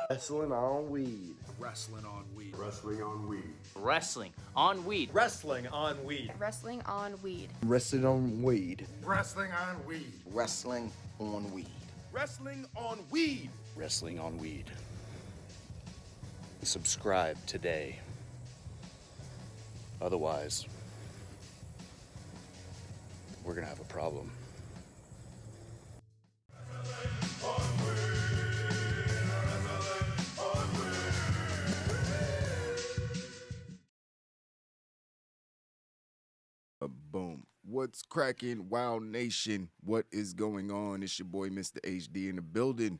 Wrestling on weed. Wrestling on weed. Wrestling on weed. Wrestling on weed. Wrestling on weed. Wrestling on weed. Wrestling on weed. Wrestling on weed. Wrestling on weed. Wrestling on weed. Wrestling on weed. Subscribe today. Otherwise, we're gonna have a problem. Boom. What's cracking, Wow Nation? What is going on? It's your boy, Mr. HD, in the building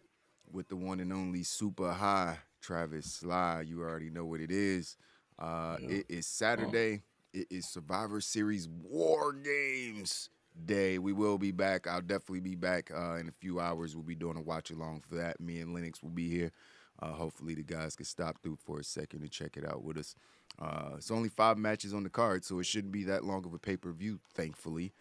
with the one and only Supa High, Travis Sly. You already know what it is. It is Saturday. It is Survivor Series War Games Day. We will be back. I'll definitely be back in a few hours. We'll be doing a watch along for that. Me and Lennox will be here. Hopefully the guys can stop through for a second and check it out with us. It's only 5 matches on the card, so it shouldn't be that long of a pay-per-view, thankfully.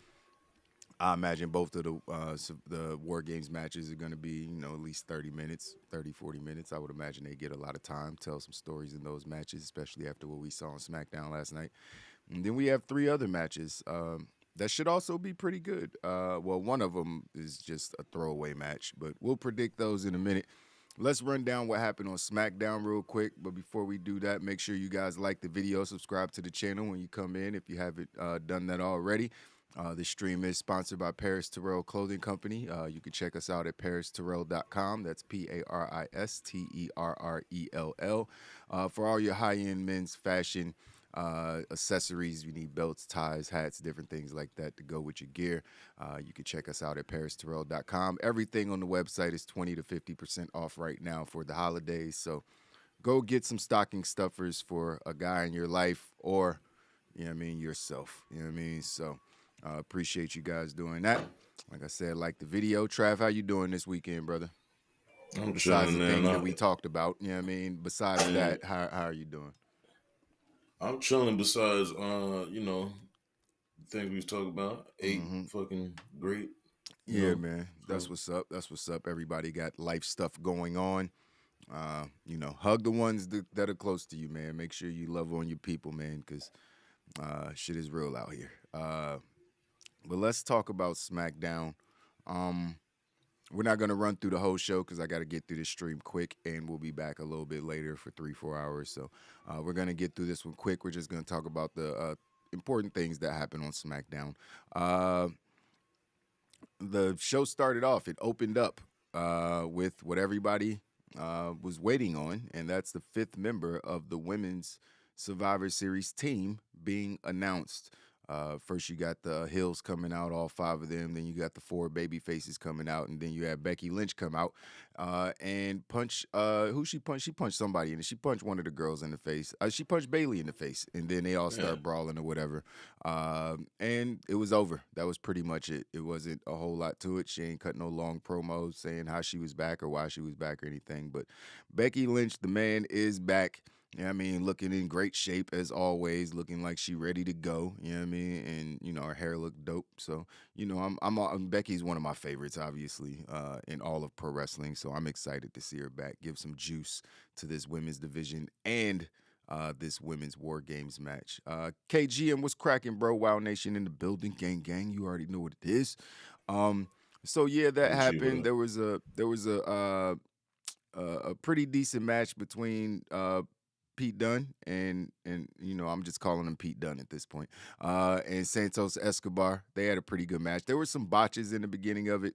I imagine both of the War Games matches are going to be, at least 30 minutes, 30, 40 minutes. I would imagine they get a lot of time, tell some stories in those matches, especially after what we saw on Smackdown last night. And then we have 3 other matches that should also be pretty good. Well, one of them is just a throwaway match, but we'll predict those in a minute. Let's run down what happened on Smackdown real quick. But before we do that, make sure you guys like the video, subscribe to the channel when you come in if you haven't done that already. This stream is sponsored by Paris Terrell Clothing Company. You can check us out at paristerrell.com. That's PARISTERRELL. For all your high-end men's fashion accessories, you need belts, ties, hats, different things like that to go with your gear. You can check us out at paristerrell.com. Everything on the website is 20 to 50% off right now for the holidays. So go get some stocking stuffers for a guy in your life or, yourself. So appreciate you guys doing that. Like I said, like the video. Trav, how you doing this weekend, brother? I'm Besides chilling, the man. things that we talked about, besides that, how are you doing? I'm chilling besides, the things we was talking about. Ate fucking great. Yeah, man. That's what's up. That's what's up. Everybody got life stuff going on. Hug the ones that are close to you, man. Make sure you love on your people, man, because shit is real out here. But let's talk about Smackdown. We're not going to run through the whole show because I got to get through this stream quick, and we'll be back a little bit later for 3-4 hours. So we're going to get through this one quick. We're just going to talk about the important things that happened on Smackdown. The show started off. It opened up with what everybody was waiting on, and that's the 5th member of the Women's Survivor Series team being announced. First, you got the Hills coming out, all 5 of them. Then you got the 4 baby faces coming out, and then you had Becky Lynch come out and punch. Who she punched? She punched somebody, and she punched one of the girls in the face. She punched Bailey in the face, and then they all start brawling or whatever. And it was over. That was pretty much it. It wasn't a whole lot to it. She ain't cut no long promos saying how she was back or why she was back or anything. But Becky Lynch, the man, is back. Looking in great shape as always, looking like she ready to go. And her hair looked dope. So Becky's one of my favorites, obviously, in all of pro wrestling. So I'm excited to see her back, give some juice to this women's division and this women's War Games match. KGM, what's cracking, bro? Wow Nation in the building, gang. You already know what it is. So yeah, that happened. There was a pretty decent match between Pete Dunne and I'm just calling him Pete Dunne at this point, and Santos Escobar. They had a pretty good match. There were some botches in the beginning of it,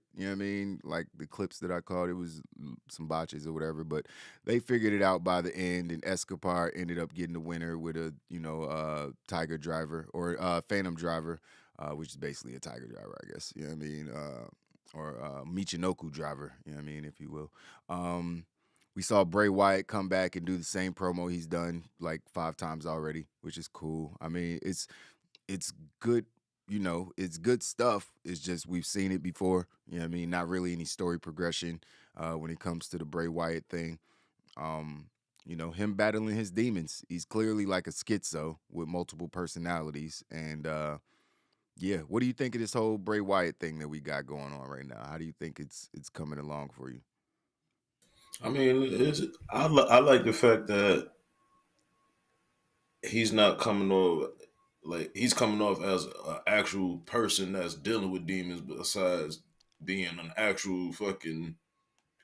like the clips that I caught, it was some botches or whatever, but they figured it out by the end, and Escobar ended up getting the winner with a Tiger Driver or Phantom Driver, which is basically a Tiger Driver, I guess, or Michinoku Driver, if you will. We saw Bray Wyatt come back and do the same promo he's done like 5 times already, which is cool. It's good, it's good stuff. It's just we've seen it before. Not really any story progression when it comes to the Bray Wyatt thing. Him battling his demons. He's clearly like a schizo with multiple personalities. And what do you think of this whole Bray Wyatt thing that we got going on right now? How do you think it's coming along for you? I mean, I like the fact that he's not coming off like he's coming off as an actual person that's dealing with demons, besides being an actual fucking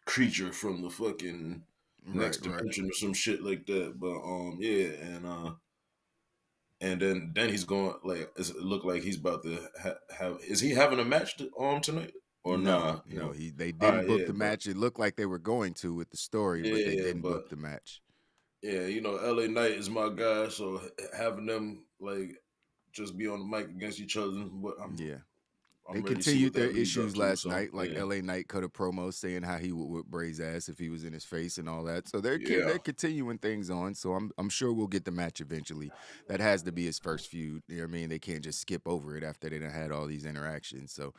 creature from the fucking Right, next right. dimension or some shit like that. But yeah, and then he's going like it look like he's about to have. Is he having a match tonight or No, nah? no, they All didn't right, book yeah, the but match. It looked like they were going to with the story, but they yeah, didn't but book the match. yeah, LA Knight is my guy, so having them like just be on the mic against each other, but Yeah. They I'm ready to see what continued their that leads up issues to. last So night. Like yeah, LA Knight cut a promo saying how he would whip Bray's ass if he was in his face and all that. So yeah, they're continuing things on. So I'm sure we'll get the match eventually. That has to be his first feud. You know what I mean? They can't just skip over it after they done had all these interactions. So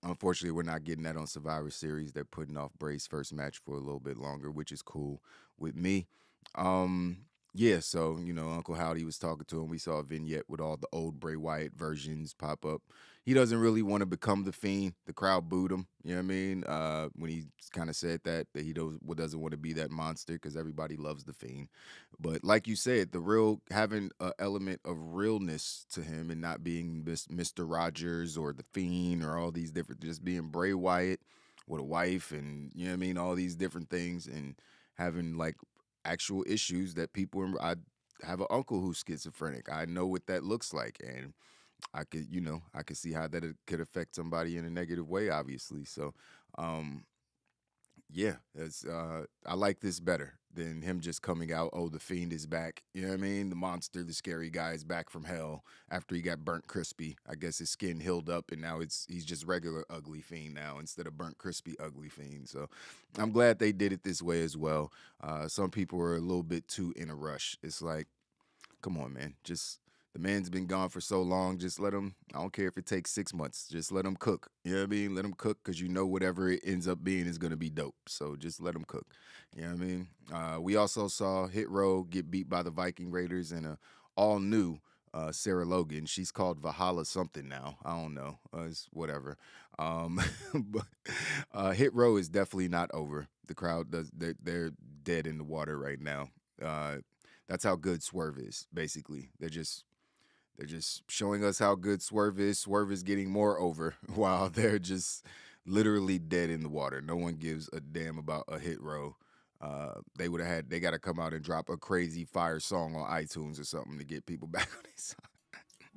unfortunately, we're not getting that on Survivor Series. They're putting off Bray's first match for a little bit longer, which is cool with me. Yeah, so Uncle Howdy was talking to him. We saw a vignette with all the old Bray Wyatt versions pop up. He doesn't really want to become the Fiend. The crowd booed him. You know what I mean? When he kind of said that he doesn't want to be that monster because everybody loves the Fiend. But like you said, having an element of realness to him and not being Mr. Rogers or the Fiend or all these different, just being Bray Wyatt with a wife and you know what I mean, all these different things and having like actual issues that I have an uncle who's schizophrenic. I know what that looks like, and I could see how that it could affect somebody in a negative way, obviously. So, yeah, I like this better than him just coming out. Oh, the Fiend is back. You know what I mean? The monster, the scary guy is back from hell after he got burnt crispy. I guess his skin healed up, and now he's just regular ugly Fiend now instead of burnt crispy ugly Fiend. So, I'm glad they did it this way as well. Some people are a little bit too in a rush. It's like, come on, man, just. The man's been gone for so long. Just let him. I don't care if it takes 6 months. Just let him cook. You know what I mean? Let him cook because whatever it ends up being is going to be dope. So just let him cook. You know what I mean? We also saw Hit Row get beat by the Viking Raiders and a all new Sarah Logan. She's called Valhalla something now. I don't know. It's whatever. But Hit Row is definitely not over. The crowd they're dead in the water right now. That's how good Swerve is. Basically, they're just showing us how good Swerve is. Swerve is getting more over while they're just literally dead in the water. No one gives a damn about a Hit Row. They got to come out and drop a crazy fire song on iTunes or something to get people back on their side.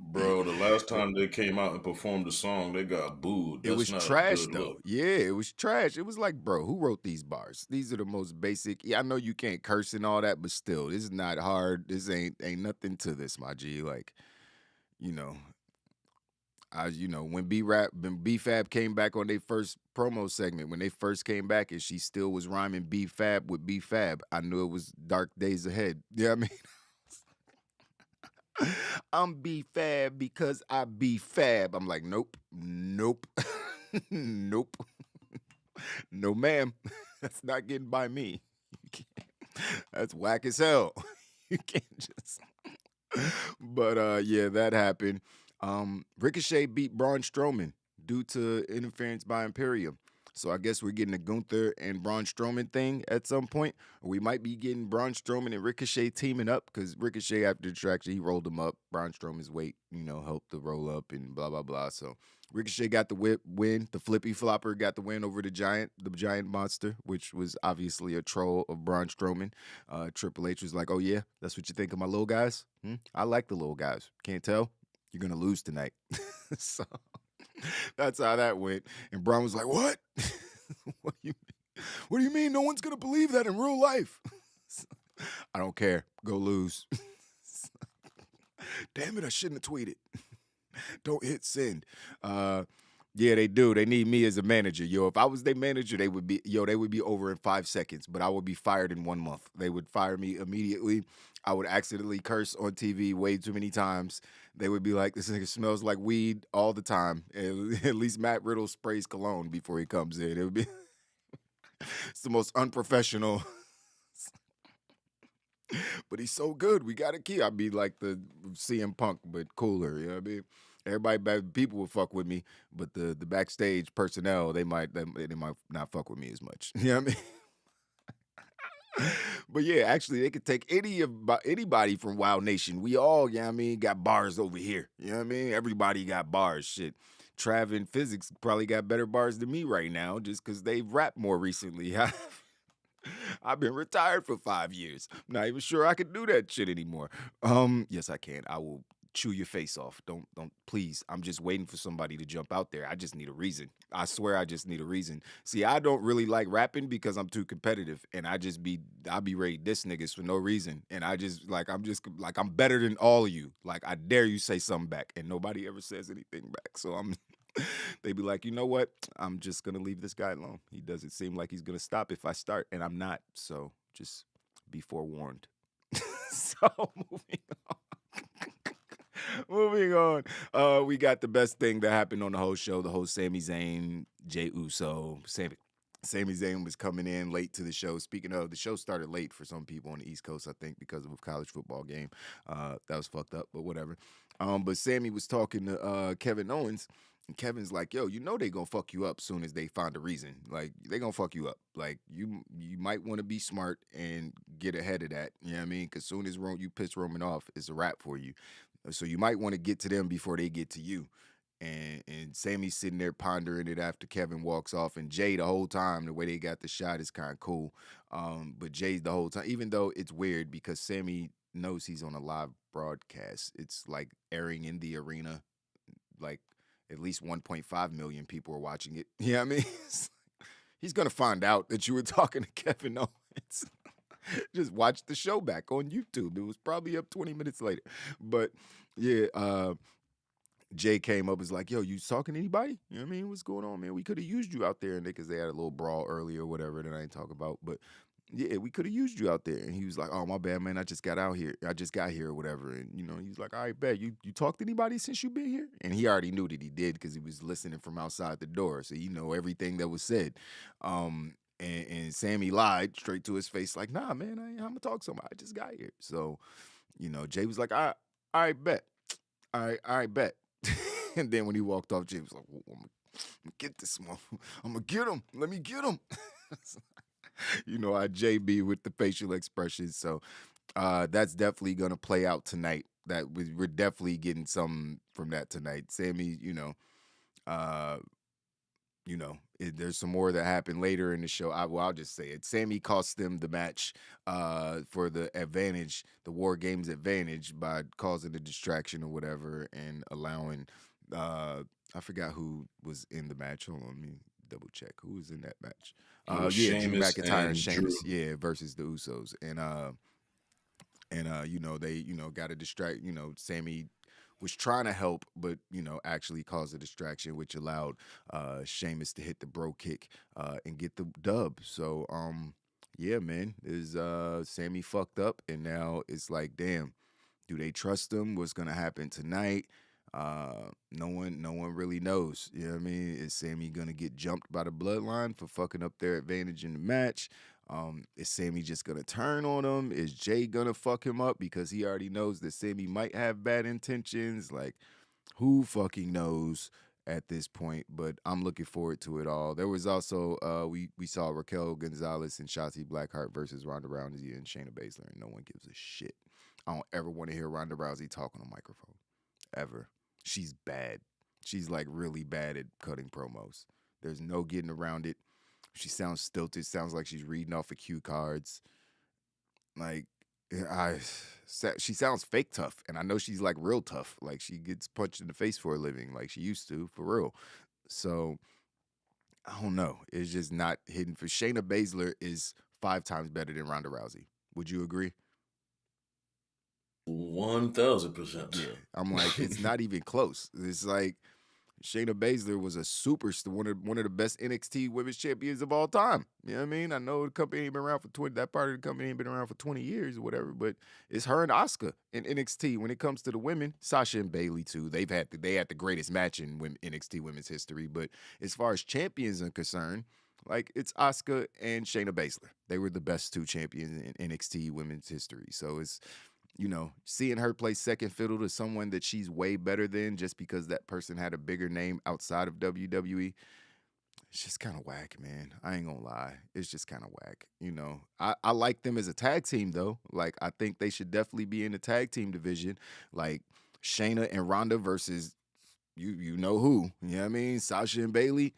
bro. The last time they came out and performed the song, they got booed. It That's was not a trash good though. look. Yeah, it was trash. It was like, bro, who wrote these bars? These are the most basic. Yeah, I know you can't curse and all that, but still, this is not hard. This ain't nothing to this, my G. Like, you know, when B Fab came back on their first promo segment, when they first came back and she still was rhyming B Fab with B Fab, I knew it was dark days ahead. You know what I mean? I'm B Fab because I be Fab. I'm like, nope, nope, nope, no, ma'am. That's not getting by me. That's whack as hell. You can't just. But yeah, that happened. Ricochet beat Braun Strowman due to interference by Imperium. So I guess we're getting a Gunther and Braun Strowman thing at some point. Or we might be getting Braun Strowman and Ricochet teaming up because Ricochet, after the traction, he rolled him up. Braun Strowman's weight, helped to roll up and blah, blah, blah. So Ricochet got the win. The flippy flopper got the win over the giant monster, which was obviously a troll of Braun Strowman. Triple H was like, oh, yeah, that's what you think of my little guys? I like the little guys. Can't tell? You're going to lose tonight. So that's how that went. And Braun was like, what? What do you mean? No one's going to believe that in real life. I don't care. Go lose. Damn it, I shouldn't have tweeted. Don't hit send. Yeah, they do. They need me as a manager. Yo, if I was their manager, they would be over in 5 seconds, but I would be fired in 1 month. They would fire me immediately. I would accidentally curse on TV way too many times. They would be like, this nigga smells like weed all the time. At least Matt Riddle sprays cologne before he comes in. It would be it's the most unprofessional. But he's so good. We got to keep. I'd be like the CM Punk, but cooler. You know what I mean? People would fuck with me, but the backstage personnel, they might not fuck with me as much. You know what I mean? But yeah, actually, they could take anybody from Wild Nation. We all, you know what I mean, got bars over here. You know what I mean? Everybody got bars. Shit. Trav and Physics probably got better bars than me right now just because they've rapped more recently. I've been retired for 5 years. I'm not even sure I can do that shit anymore. Yes, I can. I will chew your face off. Don't please. I'm just waiting for somebody to jump out there. I just need a reason. I swear I just need a reason. See, I don't really like rapping because I'm too competitive and I'll be ready to diss niggas for no reason. And I'm better than all of you. Like I dare you say something back and nobody ever says anything back. So they be like, you know what? I'm just gonna leave this guy alone. He doesn't seem like he's gonna stop if I start, and I'm not. So just be forewarned. So moving on. Moving on. We got the best thing that happened on the whole show. The whole Sami Zayn, Jey Uso. Sami Zayn was coming in late to the show. Speaking of, the show started late for some people on the East Coast, I think, because of a college football game. That was fucked up, but whatever. But Sami was talking to Kevin Owens, and Kevin's like, yo, you know they gonna fuck you up soon as they find a reason. Like, they gonna fuck you up. Like, you might want to be smart and get ahead of that. You know what I mean? Because soon as you piss Roman off, it's a wrap for you. So you might want to get to them before they get to you. And Sammy's sitting there pondering it after Kevin walks off. And Jay, the whole time, the way they got the shot is kind of cool. But Jay, the whole time, even though it's weird because Sammy knows he's on a live broadcast, it's like airing in the arena. Like at least 1.5 million people are watching it. You know what I mean? He's going to find out that you were talking to Kevin Owens. Just watch the show back on YouTube. It was probably up 20 minutes later. But yeah, Jay came up and was like, yo, you talking to anybody? You know what I mean? What's going on, man? We could have used you out there. Because they had a little brawl earlier or whatever that I ain't talk about. But yeah, we could have used you out there. And he was like, oh, my bad, man. I just got here or whatever. And, you know, he was like, all right, bet. You talked to anybody since you been here? And he already knew that he did because he was listening from outside the door. So, you know, everything that was said. And Sammy lied straight to his face, like, nah, man, I'm going to talk to somebody. I just got here. So, you know, Jay was like, all right, bet. All right, bet. And then when he walked off, Jay was like, well, I'm going to get this one. I'm going to get him. Let me get him. You know, how Jay be with the facial expressions. So that's definitely going to play out tonight. We're definitely getting something from that tonight. Sammy, there's some more that happened later in the show. I'll just say it. Sammy cost them the match for the advantage, the War Games advantage, by causing a distraction or whatever and allowing, I forgot who was in the match. Hold on, let me double check. Who was in that match? Drew McIntyre and Sheamus, yeah, versus the Usos. And they, got to distract, Sammy was trying to help, but, actually caused a distraction, which allowed Sheamus to hit the bro kick and get the dub. So, yeah, man, Sammy fucked up, and now it's like, damn, do they trust him? What's going to happen tonight? No one really knows. You know what I mean? Is Sammy going to get jumped by the bloodline for fucking up their advantage in the match? Is Sammy just going to turn on him? Is Jay going to fuck him up because he already knows that Sammy might have bad intentions? Like, who fucking knows at this point? But I'm looking forward to it all. There was also, we saw Raquel Gonzalez and Shotzi Blackheart versus Ronda Rousey and Shayna Baszler, and no one gives a shit. I don't ever want to hear Ronda Rousey talk on a microphone. Ever. She's bad. She's like really bad at cutting promos. There's no getting around it. She sounds stilted. Sounds like she's reading off of cue cards. Like, she sounds fake tough. And I know she's like real tough. Like she gets punched in the face for a living like she used to, for real. So, I don't know. It's just not hidden. For Shayna Baszler is 5 times better than Ronda Rousey. Would you agree? 1000%. Yeah, I'm like, it's not even close. It's like Shayna Baszler was a superstar, one of the best NXT women's champions of all time. You know what I mean? I know the company ain't been around for 20. That part of the company ain't been around for 20 years or whatever. But it's her and Asuka in NXT. When it comes to the women, Sasha and Bayley too. They had the greatest match in NXT women's history. But as far as champions are concerned, like, it's Asuka and Shayna Baszler. They were the best 2 champions in NXT women's history. So it's, seeing her play second fiddle to someone that she's way better than just because that person had a bigger name outside of WWE, it's just kind of whack, man. I ain't gonna lie. It's just kind of whack. I like them as a tag team though. Like I think they should definitely be in the tag team division. Like Shayna and Ronda versus you know who. You know what I mean? Sasha and Bailey,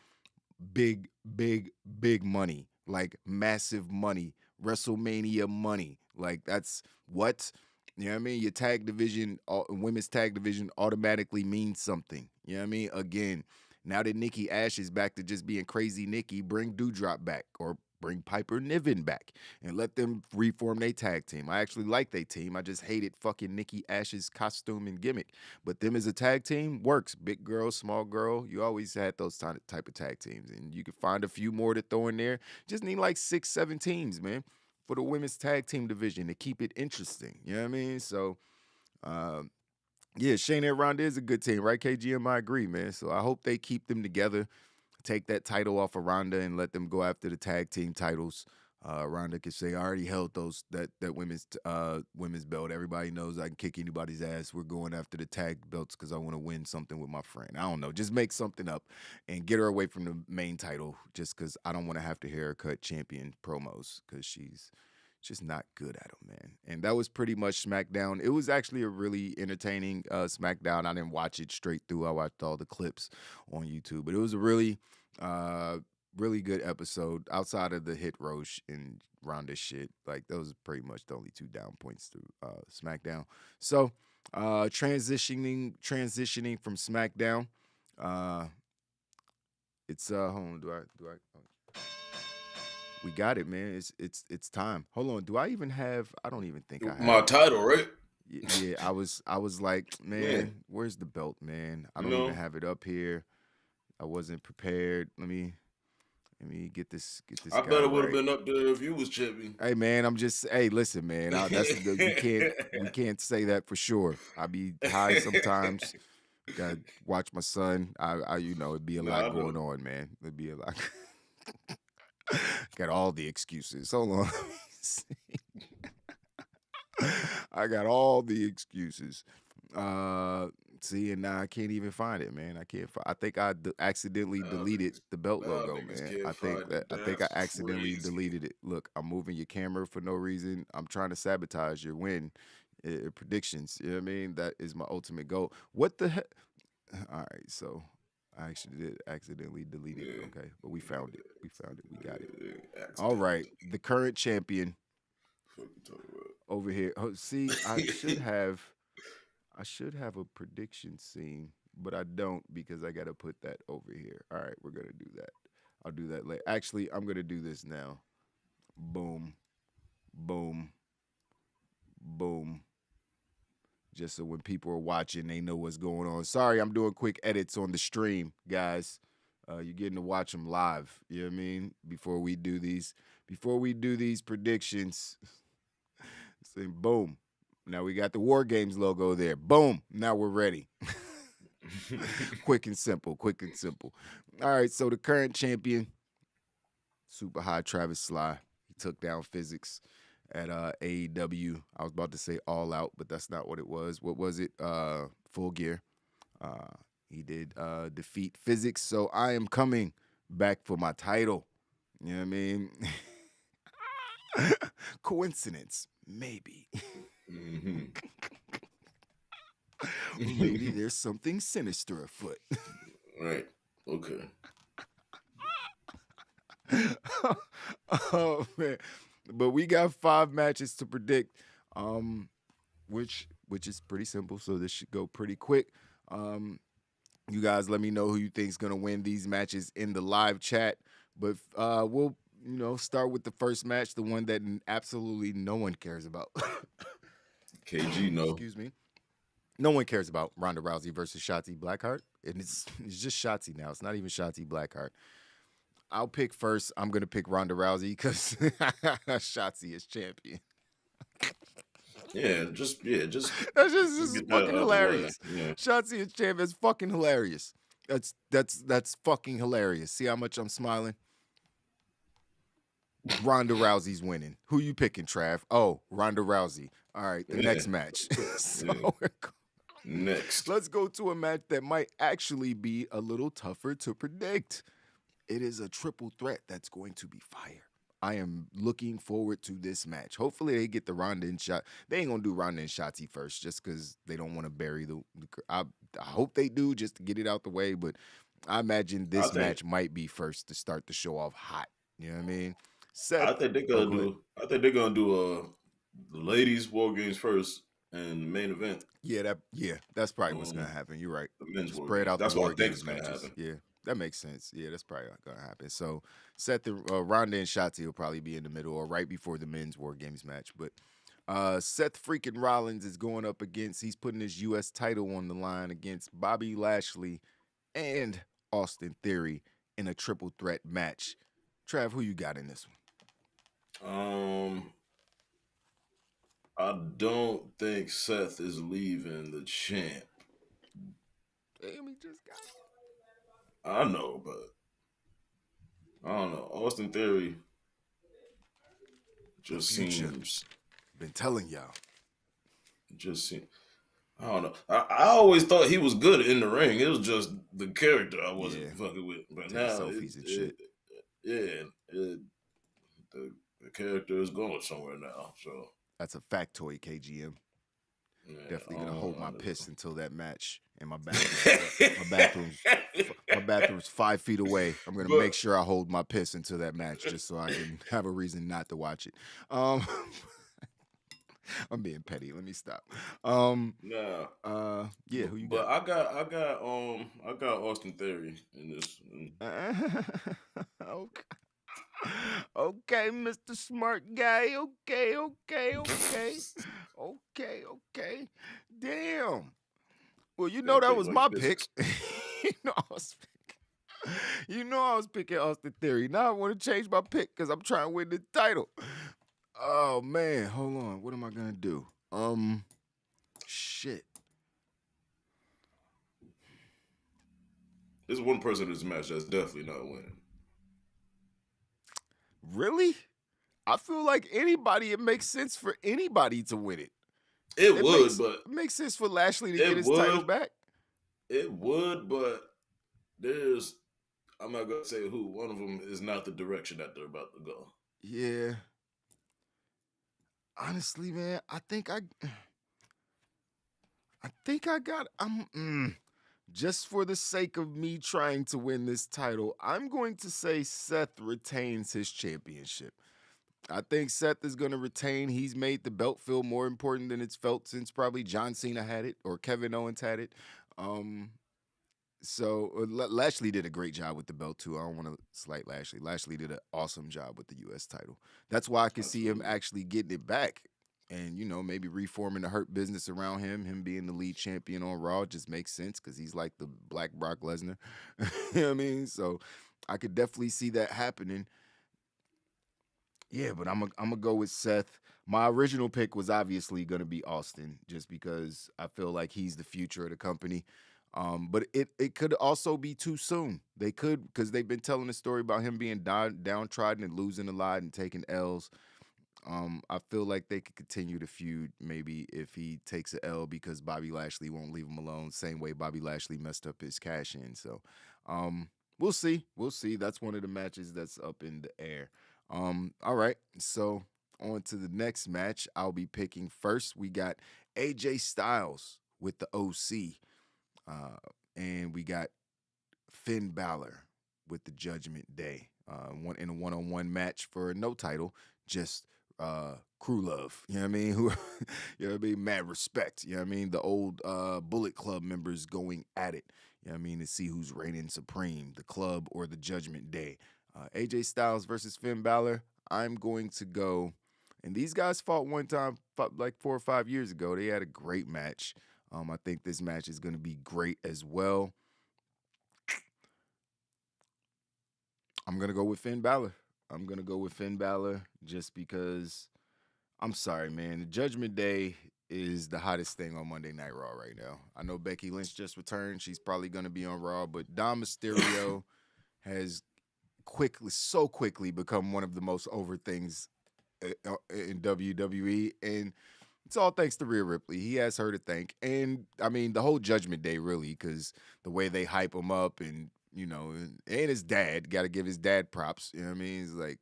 big, big, big money. Like massive money. WrestleMania money. Like that's what. You know what I mean? Your tag division, women's tag division automatically means something. You know what I mean? Again, now that Nikki Ash is back to just being crazy Nikki, bring Doudrop back or bring Piper Niven back and let them reform their tag team. I actually like their team. I just hated fucking Nikki Ash's costume and gimmick. But them as a tag team works. Big girl, small girl. You always had those type of tag teams. And you can find a few more to throw in there. Just need like 6, 7 teams, man, for the women's tag team division to keep it interesting. You know what I mean? So, yeah, Shayna and Ronda is a good team, right, KGM? I agree, man. So I hope they keep them together, take that title off of Ronda and let them go after the tag team titles. Ronda can say, I already held that women's belt. Everybody knows I can kick anybody's ass. We're going after the tag belts because I want to win something with my friend. I don't know. Just make something up and get her away from the main title just because I don't want to have to hear her cut champion promos because she's just not good at them, man. And that was pretty much SmackDown. It was actually a really entertaining SmackDown. I didn't watch it straight through. I watched all the clips on YouTube. But it was a really, really good episode outside of the Hit Roche and Ronda shit. Like, those are pretty much the only 2 down points to SmackDown. So, transitioning from SmackDown, it's hold on, do I we got it, man. It's time. Hold on. Do I even have? I don't even think I have my title, right? Yeah, I was like, man, where's the belt, man? I don't even have it up here. I wasn't prepared. Let me get this. I bet it would have been up there if you was champion. Hey, man, hey, listen, man. We can't say that for sure. I be high sometimes. Gotta watch my son. It'd be a lot going on, man. It'd be a lot. Got all the excuses. Hold on. Let me see. I got all the excuses. See, and now I can't even find it, man. I can't. I think I accidentally deleted the belt logo, man. I think I accidentally deleted it. Look, I'm moving your camera for no reason. I'm trying to sabotage your win predictions. You know what I mean? That is my ultimate goal. What the heck? All right, so I actually did accidentally delete it. Okay, but we found it. We got it. All right, the current champion over here. Oh, see, I should have a prediction scene, but I don't because I got to put that over here. All right, we're going to do that. I'll do that later. Actually, I'm going to do this now. Boom, boom, boom. Just so when people are watching, they know what's going on. Sorry, I'm doing quick edits on the stream, guys. You're getting to watch them live. You know what I mean? Before we do these predictions, say boom. Now we got the War Games logo there. Boom. Now we're ready. Quick and simple. All right, so the current champion, Super High Travis Sly. He took down Physics at AEW. I was about to say All Out, but that's not what it was. What was it? Full Gear. He did defeat Physics, so I am coming back for my title. You know what I mean? Coincidence? Maybe. Mm-hmm. Maybe there's something sinister afoot. Right. Okay. Oh, man. But we got 5 matches to predict, which is pretty simple, so this should go pretty quick. You guys let me know who you think is going to win these matches in the live chat. But we'll, start with the first match, the one that absolutely no one cares about. KG, no. Excuse me. No one cares about Ronda Rousey versus Shotzi Blackheart. And it's just Shotzi now. It's not even Shotzi Blackheart. I'll pick first. I'm going to pick Ronda Rousey because Shotzi is champion. That's just fucking hilarious. Yeah. Shotzi is champion. It's fucking hilarious. That's fucking hilarious. See how much I'm smiling? Ronda Rousey's winning. Who you picking, Trav? Oh, Ronda Rousey. All right, the next match. Next. Let's go to a match that might actually be a little tougher to predict. It is a triple threat that's going to be fire. I am looking forward to this match. Hopefully they get the Ronda and shot. They ain't gonna do Ronda and Shotzi first, just because they don't want to bury the. I hope they do just to get it out the way. But I imagine this match might be first to start the show off hot. You know what I mean? Seth, I think they're gonna do. I think they're gonna do the ladies' war games first and the main event. Yeah, that's probably what's gonna happen. You're right. The men's war Spread games. out That's the what war I think games is gonna matches. happen. Yeah, that makes sense. Yeah, that's probably gonna happen. So Seth and Ronda and Shotzi will probably be in the middle or right before the men's war games match. But Seth freaking Rollins is going up against. He's putting his U.S. title on the line against Bobby Lashley and Austin Theory in a triple threat match. Trav, who you got in this one? I don't think Seth is leaving the champ. Damn, he just got it. I know, but I don't know. Austin Theory just seems. Been telling y'all. Just seems. I don't know. I always thought he was good in the ring. It was just the character I wasn't fucking with. But Take now, selfies and shit. The character is going somewhere now. So that's a factoid, KGM. Yeah, definitely gonna hold my piss until that match. And my bathroom's 5 feet away. I'm gonna make sure I hold my piss until that match, just so I can have a reason not to watch it. I'm being petty. Let me stop. Yeah, who you but got? I got Austin Theory in this. Okay, Mr. Smart Guy. Okay. Damn. Well, that was my pick. You know I was picking Austin Theory. Now I want to change my pick because I'm trying to win the title. Oh man, hold on. What am I gonna do? Shit. There's one person in this match that's definitely not winning. Really? I feel like it makes sense for anybody to win it. It makes sense for Lashley to get his title back. It would, but I'm not gonna say who. One of them is not the direction that they're about to go. Yeah. Honestly, man, I think I got. Just for the sake of me trying to win this title, I'm going to say Seth retains his championship. I think Seth is going to retain. He's made the belt feel more important than it's felt since probably John Cena had it or Kevin Owens had it. So Lashley did a great job with the belt too. I don't want to slight Lashley. Lashley did an awesome job with the U.S. title. That's why I can see him actually getting it back. And, maybe reforming the Hurt Business around him. Him being the lead champion on Raw just makes sense because he's like the Black Brock Lesnar. You know what I mean? So I could definitely see that happening. Yeah, but I'm gonna go with Seth. My original pick was obviously going to be Austin just because I feel like he's the future of the company. But it could also be too soon. They could, because they've been telling a story about him being downtrodden and losing a lot and taking L's. I feel like they could continue the feud maybe if he takes an L because Bobby Lashley won't leave him alone. Same way Bobby Lashley messed up his cash in. So we'll see. That's one of the matches that's up in the air. All right. So on to the next match. I'll be picking first. We got AJ Styles with the OC. And we got Finn Balor with the Judgment Day. In a one-on-one match for no title. Just crew love, you know what I mean? You know what I mean? Mad respect, you know what I mean? The old Bullet Club members going at it, you know what I mean? To see who's reigning supreme, the club or the Judgment Day. AJ Styles versus Finn Balor. I'm going to go, and these guys fought one time, like 4 or 5 years ago. They had a great match. I think this match is going to be great as well. I'm going to go with Finn Balor. Just because, I'm sorry, man. The Judgment Day is the hottest thing on Monday Night Raw right now. I know Becky Lynch just returned. She's probably going to be on Raw, but Dom Mysterio has so quickly become one of the most over things in WWE, and it's all thanks to Rhea Ripley. He has her to thank, and I mean the whole Judgment Day really, because the way they hype him up and you know, and his dad. Got to give his dad props. You know what I mean? It's like,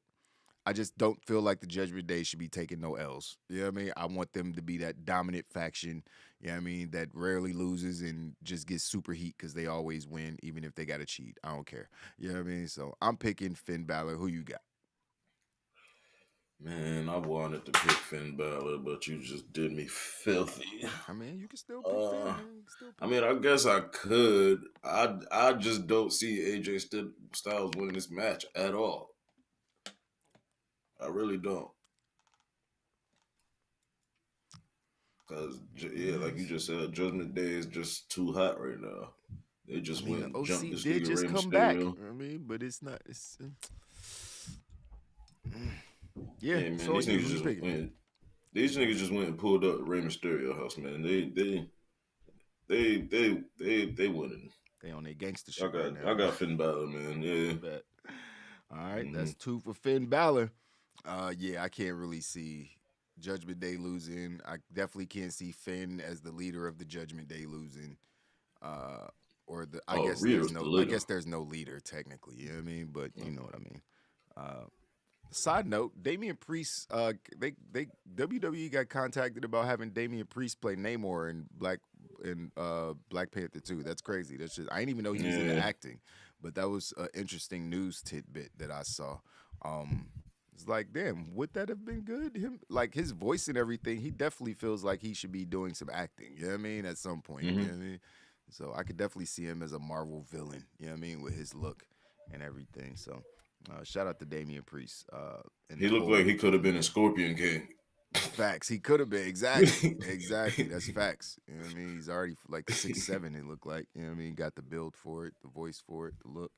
I just don't feel like the Judgment Day should be taking no L's. You know what I mean? I want them to be that dominant faction, you know what I mean, that rarely loses and just gets super heat because they always win, even if they got to cheat. I don't care. You know what I mean? So I'm picking Finn Balor. Who you got? Man, I wanted to pick Finn Balor, but you just did me filthy. I mean, you can still pick Finn, man. You can still pick I mean, I guess I could. I just don't see AJ Styles winning this match at all. I really don't. Because, yeah, like you just said, Judgment Day is just too hot right now. They just went and jumped OC this did nigga just Rey come Mysterio. back. I mean, but it's not. It's yeah. Man, So these niggas who's just picking? went. These niggas just went and pulled up Rey Mysterio house, man. They winning. They on their gangster shit. I got Finn Balor, man. Yeah. Bet. All right, that's 2 for Finn Balor. Yeah, I can't really see Judgment Day losing. I definitely can't see Finn as the leader of the Judgment Day losing. I guess there's no leader technically. You know what I mean? But you know what I mean. Side note: Damian Priest. WWE got contacted about having Damian Priest play Namor in Black Panther 2. That's crazy. That's just I didn't even know he was into acting, but that was an interesting news tidbit that I saw. It's like, damn, would that have been good? Like his voice and everything, he definitely feels like he should be doing some acting. You know what I mean? At some point, you know what I mean? So I could definitely see him as a Marvel villain. You know what I mean? With his look and everything. So shout out to Damian Priest. He looked like he could have been a Scorpion King. Facts. He could have been. Exactly. Exactly. That's facts. You know what I mean? He's already like 6'7", it looked like. You know what I mean? Got the build for it, the voice for it, the look.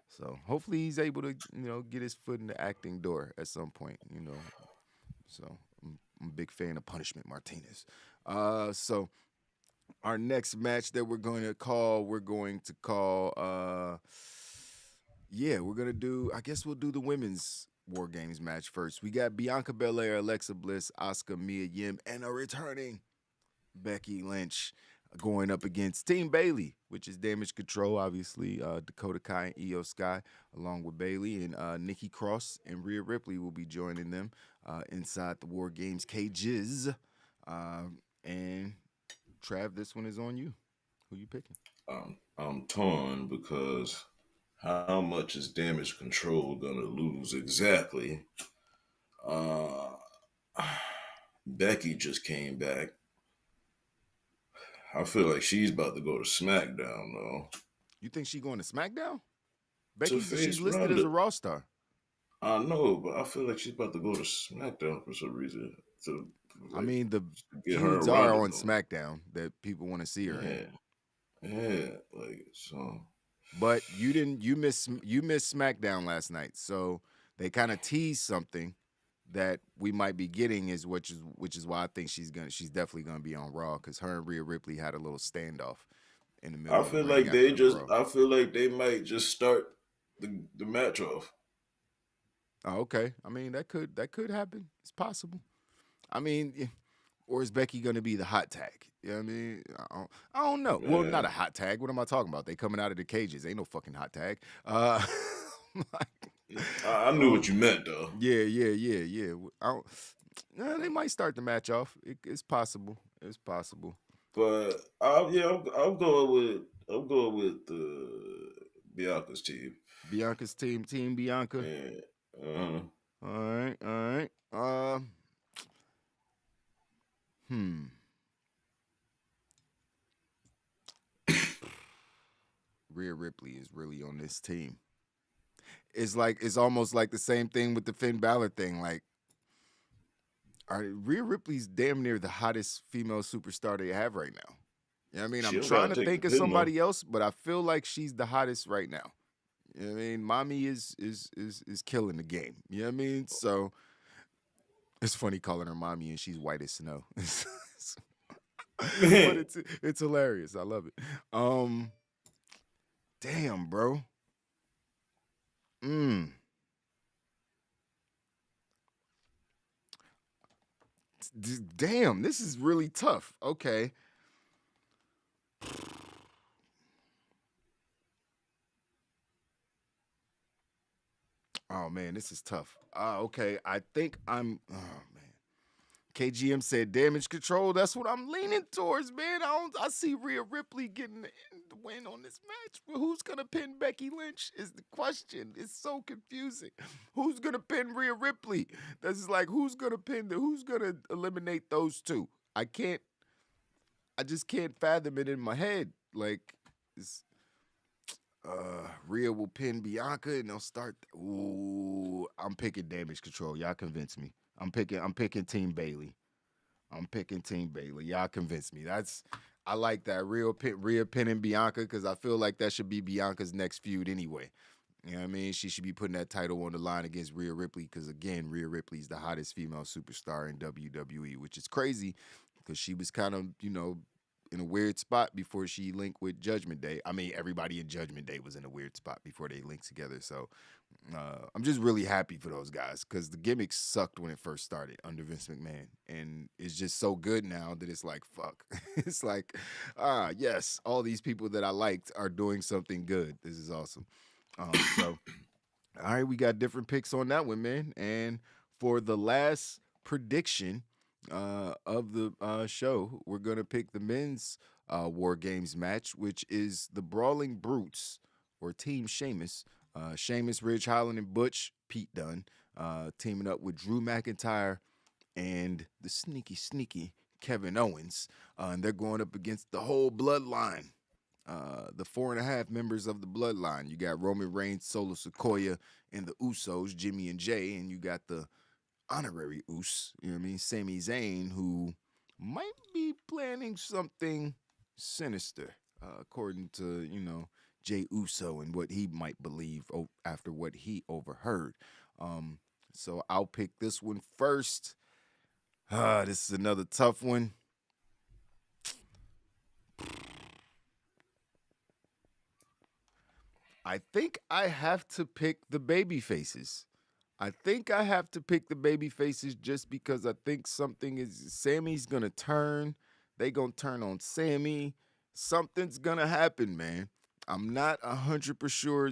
So hopefully he's able to, get his foot in the acting door at some point, So I'm a big fan of Punishment Martinez. So our next match that we're going to call, we're going to do, I guess we'll do the women's War Games match first. We got Bianca Belair, Alexa Bliss, Asuka, Mia Yim, and a returning Becky Lynch going up against Team Bayley, which is Damage Control, obviously, Dakota Kai and Io Sky, along with Bayley, and Nikki Cross and Rhea Ripley will be joining them inside the War Games cages. And Trav, this one is on you. Who you picking? I'm torn because how much is Damage Control gonna lose exactly? Becky just came back. I feel like she's about to go to SmackDown, though. You think she's going to SmackDown? Becky, face she's listed Ronda. as a Raw star. I know, but I feel like she's about to go to SmackDown for some reason. I mean, the get her feuds and are Ronda on going. SmackDown that people want to see her in. Yeah, like so. But you missed SmackDown last night, so they kind of teased something that we might be getting, which is why I think she's definitely gonna be on Raw, because her and Rhea Ripley had a little standoff in the middle. I feel like they might just start the match off. Oh, okay. I mean, that could happen. It's possible. I mean, or is Becky gonna be the hot tag? You know what I mean? I don't know. Well, not a hot tag. What am I talking about? They coming out of the cages. Ain't no fucking hot tag. I knew what you meant, though. Yeah. They might start the match off. It's possible. It's possible. But I'm going with Bianca's team. Bianca's team, Team Bianca. Yeah. All right. Rhea Ripley is really on this team. It's almost like the same thing with the Finn Balor thing. Like, Rhea Ripley's damn near the hottest female superstar they have right now. You know what I mean? I'm trying to think of somebody else, but I feel like she's the hottest right now. You know what I mean? Mommy is killing the game. You know what I mean? So it's funny calling her mommy and she's white as snow. But it's hilarious. I love it. Damn, bro. Damn, this is really tough. Okay. man, this is tough. Okay, I think I'm. Oh man, KGM said damage control. That's what I'm leaning towards, man. I see Rhea Ripley getting the win on this match. But who's gonna pin Becky Lynch is the question. It's so confusing. Who's gonna pin Rhea Ripley? This is like who's gonna who's gonna eliminate those two? I just can't fathom it in my head. Like, it's, Rhea will pin Bianca and they'll start. Ooh, I'm picking damage control. Y'all convince me. I'm picking Team Bailey. Y'all convince me. I like that. Rhea pinning Bianca because I feel like that should be Bianca's next feud anyway. You know what I mean? She should be putting that title on the line against Rhea Ripley because, again, Rhea Ripley's the hottest female superstar in WWE, which is crazy because she was kind of, in a weird spot before she linked with Judgment Day. I mean, everybody in Judgment Day was in a weird spot before they linked together. So I'm just really happy for those guys because the gimmick sucked when it first started under Vince McMahon. And it's just so good now that it's like, fuck. It's like, yes, all these people that I liked are doing something good. This is awesome. So, all right, we got different picks on that one, man. And for the last prediction of the show, we're going to pick the men's War Games match, which is the Brawling Brutes, or Team Sheamus. Sheamus, Ridge Holland, and Butch, Pete Dunne, teaming up with Drew McIntyre and the sneaky Kevin Owens. And they're going up against the whole bloodline. The 4.5 members of the bloodline. You got Roman Reigns, Solo Sikoa, and the Usos, Jimmy and Jay, and you got the honorary Us, Sami Zayn, who might be planning something sinister, according to, Jay Uso and what he might believe after what he overheard. So I'll pick this one first. This is another tough one. I think I have to pick the baby faces. Just because I think Sammy's going to turn. They going to turn on Sammy. Something's going to happen, man. I'm not 100% sure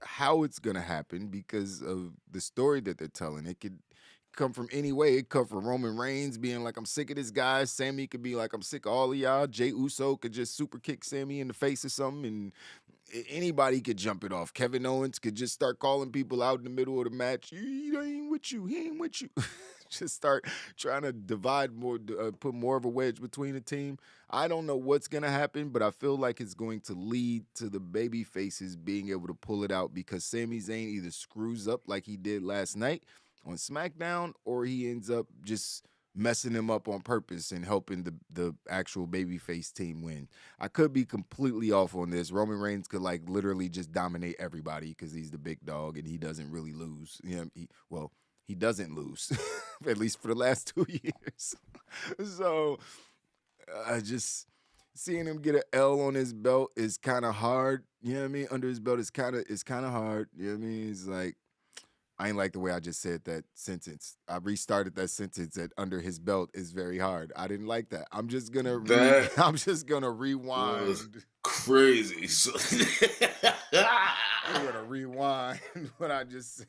how it's going to happen because of the story that they're telling. It could come from any way. It could come from Roman Reigns being like, I'm sick of this guy. Sammy could be like, I'm sick of all of y'all. Jay Uso could just super kick Sammy in the face or something, and anybody could jump it off. Kevin Owens could just start calling people out in the middle of the match. He ain't with you. Just start trying to divide more, put more of a wedge between the team. I don't know what's going to happen, but I feel like it's going to lead to the baby faces being able to pull it out because Sami Zayn either screws up like he did last night on SmackDown or he ends up just messing him up on purpose and helping the actual babyface team win. I could be completely off on this. Roman Reigns could literally just dominate everybody because he's the big dog and he doesn't really lose. He doesn't lose, at least for the last 2 years. So I just seeing him get an L on his belt is kind of hard. You know what I mean? Under his belt is kind of hard. You know what I mean? It's like, I ain't like the way I just said that sentence. I restarted that sentence that under his belt is very hard. I didn't like that. I'm just gonna rewind. Crazy. I'm gonna rewind what I just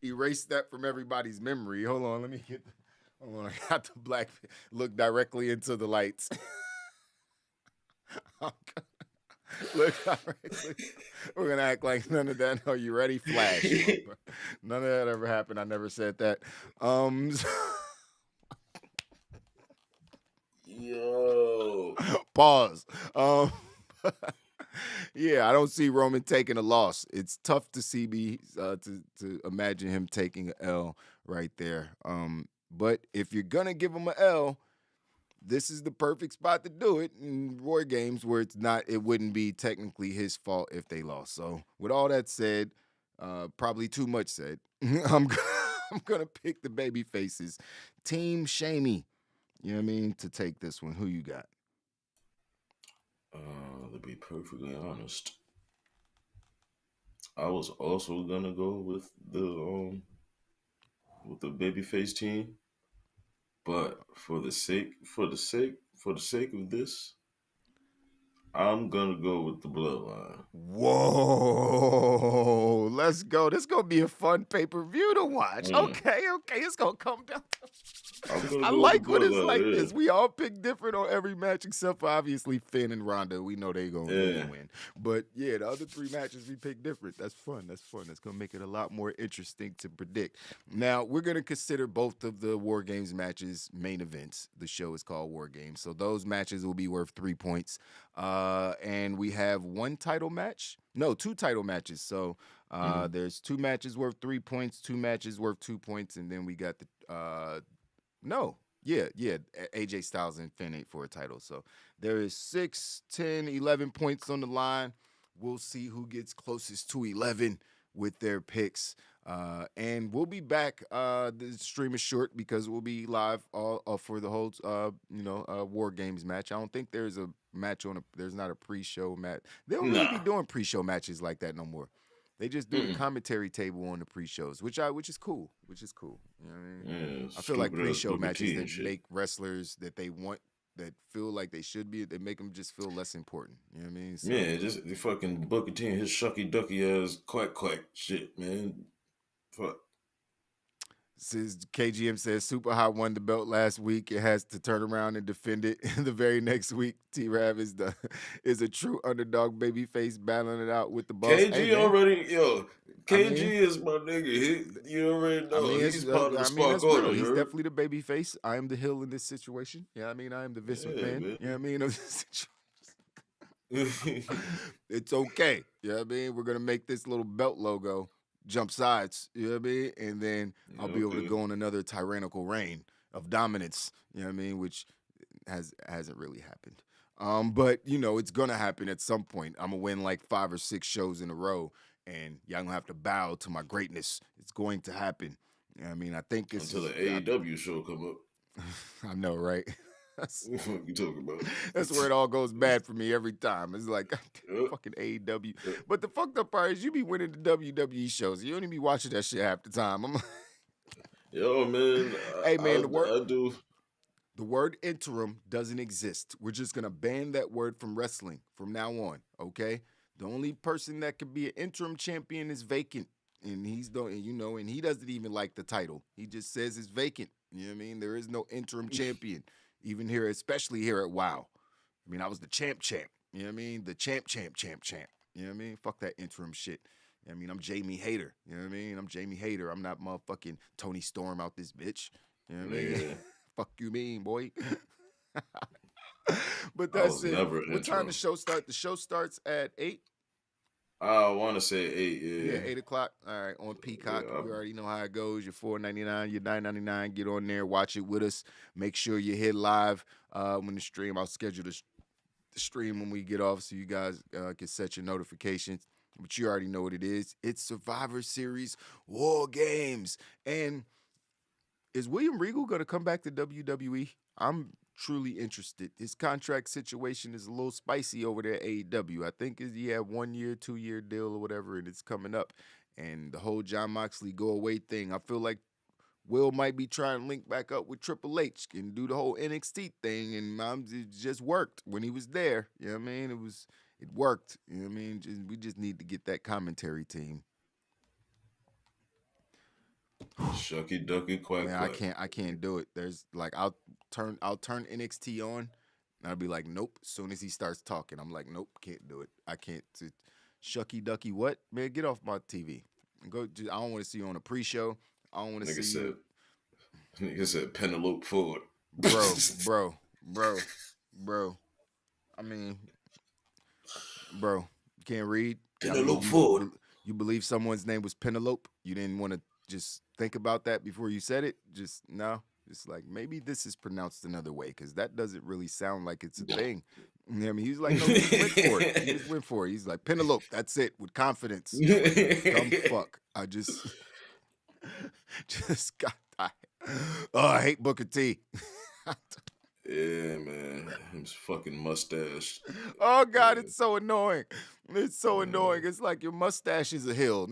erase that from everybody's memory. Hold on, I got the black look directly into the lights. Look directly. We're gonna act like none of that. Are you ready? Flash. None of that ever happened. I never said that. Yo. Pause. Yeah, I don't see Roman taking a loss. It's tough to see to imagine him taking an L right there. But if you're gonna give him an L, this is the perfect spot to do it in War Games where it wouldn't be technically his fault if they lost. So with all that said, probably too much said, I'm gonna pick the baby faces. Team Shamey, you know what I mean, to take this one. Who you got? To be perfectly honest, I was also gonna go with the babyface team. But for the sake of this, I'm gonna go with the Bloodline. Whoa, let's go. This gonna be a fun pay-per-view to watch. Mm. Okay, it's gonna come down. I'm gonna I go like with the when it's Bloodline, like yeah. this. We all pick different on every match except for obviously Finn and Ronda. We know they gonna win. But yeah, the other 3 matches we pick different. That's fun. That's gonna make it a lot more interesting to predict. Now we're gonna consider both of the War Games matches main events. The show is called War Games, so those matches will be worth 3 points. And we have 1 title match. No, 2 title matches. So there's 2 matches worth 3 points, 2 matches worth 2 points, and then we got the AJ Styles and Finn ain't for a title. So there is 6, 10, 11 points on the line. We'll see who gets closest to 11 with their picks. And we'll be back. The stream is short because we'll be live for the whole War Games match. I don't think there's a match there's not a pre-show match. They don't really be doing pre-show matches like that no more. They just do the commentary table on the pre-shows, which is cool. You know what I mean? I feel like pre-show matches that make wrestlers that they want, that feel like they should be, they make them just feel less important. You know what I mean? So, Yeah, just the fucking Booker T and his shucky ducky ass quack shit, man. Fuck. Says KGM says Super Hot won the belt last week. It has to turn around and defend it the very next week. T-Rav is a true underdog baby face battling it out with the boss. KG is my nigga. You already know. He's part of the Spark Order. He's definitely the baby face. I am the heel in this situation. Yeah, I mean, I am the Vince McMahon. Man. You know what I mean? Of this situation. It's okay. You know what I mean? We're gonna make this little belt logo jump sides, you know what I mean? And then I'll be able to go on another tyrannical reign of dominance, you know what I mean? Which hasn't really happened. But it's gonna happen at some point. I'm gonna win like 5 or 6 shows in a row, and y'all gonna have to bow to my greatness. It's going to happen. You know what I mean? I think it's until the AEW show come up. I know, right? What the fuck you talking about? That's where it all goes bad for me every time. It's like fucking AEW. But the fucked up part is you be winning the WWE shows. You don't even be watching that shit half the time. I'm like, yo, man. Hey, man, I do. The word interim doesn't exist. We're just gonna ban that word from wrestling from now on. Okay. The only person that could be an interim champion is vacant, and and he doesn't even like the title. He just says it's vacant. You know what I mean? There is no interim champion. Even here, especially here at WoW. I mean, I was the champ. You know what I mean? The champ. You know what I mean? Fuck that interim shit. You know what I mean? I'm Jamie Hayter. You know what I mean? I'm Jamie Hayter. I'm not motherfucking Tony Storm out this bitch. You know what I mean? Fuck you mean, boy. But that's it. What time the show start? The show starts at 8? I want to say 8, yeah. Yeah, 8 o'clock. All right, on Peacock. You already know how it goes. You're $4.99, you're $9.99. Get on there, watch it with us. Make sure you hit live when the stream. I'll schedule the stream when we get off so you guys can set your notifications. But you already know what it is. It's Survivor Series War Games. And is William Regal going to come back to WWE? I'm truly interested. His contract situation is a little spicy over there at AEW. I think he had 1 year, 2 year deal or whatever, and it's coming up. And the whole Jon Moxley go away thing, I feel like Will might be trying to link back up with Triple H and do the whole NXT thing, and it just worked when he was there. You know what I mean? It worked. You know what I mean? We just need to get that commentary team. Shucky ducky quack. Man, I can't do it. There's like I'll turn NXT on, and I'll be like, nope. As soon as he starts talking, I'm like, nope, can't do it. I can't. Shucky ducky what? Man, get off my TV. I don't want to see you on a pre-show. I don't want to see you. Nigga said Penelope Ford. Bro. I mean, bro, you can't read. Penelope Ford. You believe someone's name was Penelope? You didn't want to just think about that before you said it? Just like maybe this is pronounced another way because that doesn't really sound like it's a thing. You know what I mean? He's like, no, he just went for it. He's like, Penelope, that's it, with confidence. Dumb fuck. I just got tired. Oh, I hate Booker T. Yeah, man. His fucking mustache. Oh, God, it's so annoying. It's so annoying. It's like your mustache is a hill.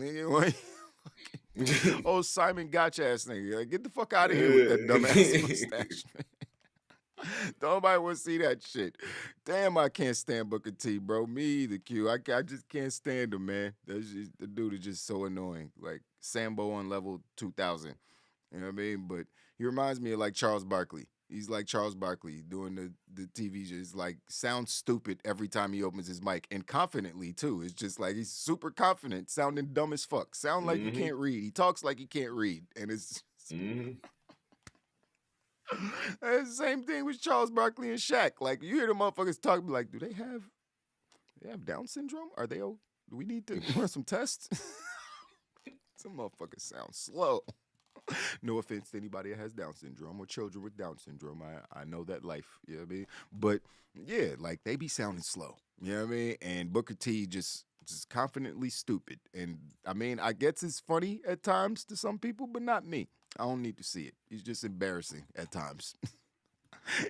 Oh, Simon Gotch ass nigga. Like, get the fuck out of here with that dumbass mustache, man. Nobody want to see that shit. Damn, I can't stand Booker T, bro. Me either, Q. I just can't stand him, man. The dude is just so annoying. Like Sambo on level 2000. You know what I mean? But he reminds me of like Charles Barkley. He's like Charles Barkley doing the TV show. It's like sounds stupid every time he opens his mic, and confidently too. It's just like he's super confident, sounding dumb as fuck. Sound like you can't read. He talks like he can't read, and it's the same thing with Charles Barkley and Shaq. Like you hear the motherfuckers talk, be like, do they have Down syndrome? Are they? Do we need to run some tests? Some motherfuckers sound slow. No offense to anybody that has Down syndrome or children with Down syndrome. I know that life, you know what I mean? But yeah, like they be sounding slow, you know what I mean? And Booker T just confidently stupid. And I mean, I guess it's funny at times to some people, but not me. I don't need to see it. He's just embarrassing at times.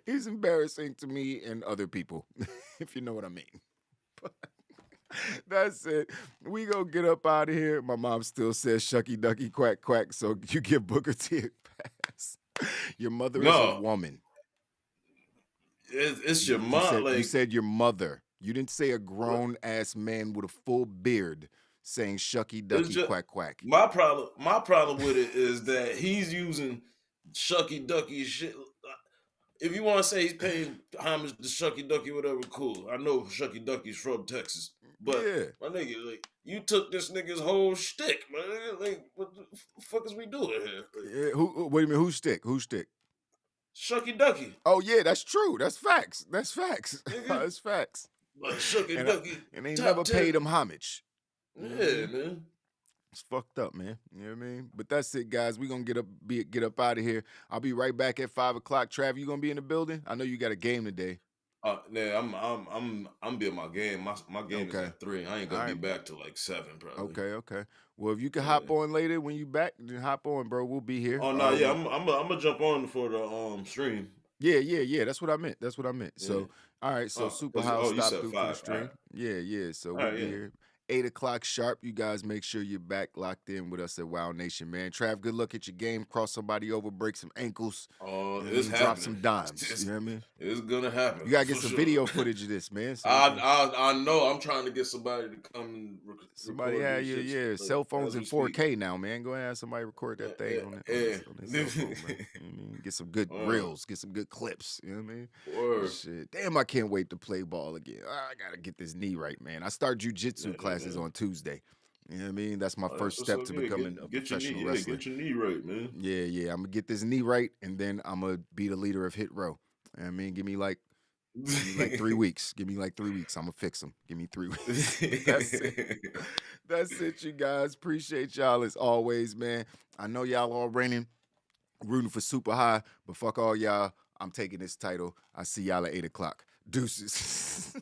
He's embarrassing to me and other people, if you know what I mean. But that's it. We gonna get up out of here. My mom still says shucky ducky quack quack, so you give Booker T a pass. Your mother is a woman. It's your mom. You said your mother. You didn't say a grown ass man with a full beard saying shucky ducky quack quack. My problem with it is that he's using shucky ducky shit. If you want to say he's paying homage to Shucky Ducky, whatever, cool. I know Shucky Ducky's from Texas. But, my nigga, like, you took this nigga's whole shtick, man. Like, what the fuck is we doing here? Like, Wait a minute, who's stick? Shucky Ducky. Oh, yeah, that's true. That's facts. That's facts. That's facts. Like, Shucky Ducky. And they never paid him homage. Yeah, man. It's fucked up, man. You know what I mean? But that's it, guys. We're gonna get up out of here. I'll be right back at 5 o'clock. Trav, you gonna be in the building? I know you got a game today. Yeah, I'm being my game. My game is at 3. I ain't gonna be back till like 7, probably. Okay. Well, if you can hop on later when you back, then hop on, bro. We'll be here. Oh no, yeah, I'm gonna jump on for the stream. Yeah. That's what I meant. Yeah. So, all right. So, Supa House stop through 5, for the stream. right. Yeah. So we'll be here. 8 o'clock sharp. You guys make sure you're back locked in with us at Wow Nation, man. Trav, good luck at your game. Cross somebody over, break some ankles. Oh, it's happening. Drop some dimes. You know what I mean? It's gonna happen. You gotta get some video footage of this, man. So I know. I'm trying to get somebody to come and somebody have your cell phones in 4K now, man. Go ahead and have somebody record that thing on their cell phone, man. You know what I mean? Get some good reels, get some good clips. You know what I mean? Word. Shit. Damn, I can't wait to play ball again. I gotta get this knee right, man. I start jujitsu classes on Tuesday. You know what I mean? That's my first step to becoming a professional wrestler. Get your knee right, man. Yeah. I'm gonna get this knee right, and then I'm gonna be the leader of Hit Row. You know what I mean? Give me like 3 weeks. Give me like 3 weeks. I'm gonna fix them. Give me 3 weeks. That's it. That's it, you guys. Appreciate y'all as always, man. I know y'all all raining, rooting for Super High, but fuck all y'all. I'm taking this title. I see y'all at 8 o'clock. Deuces.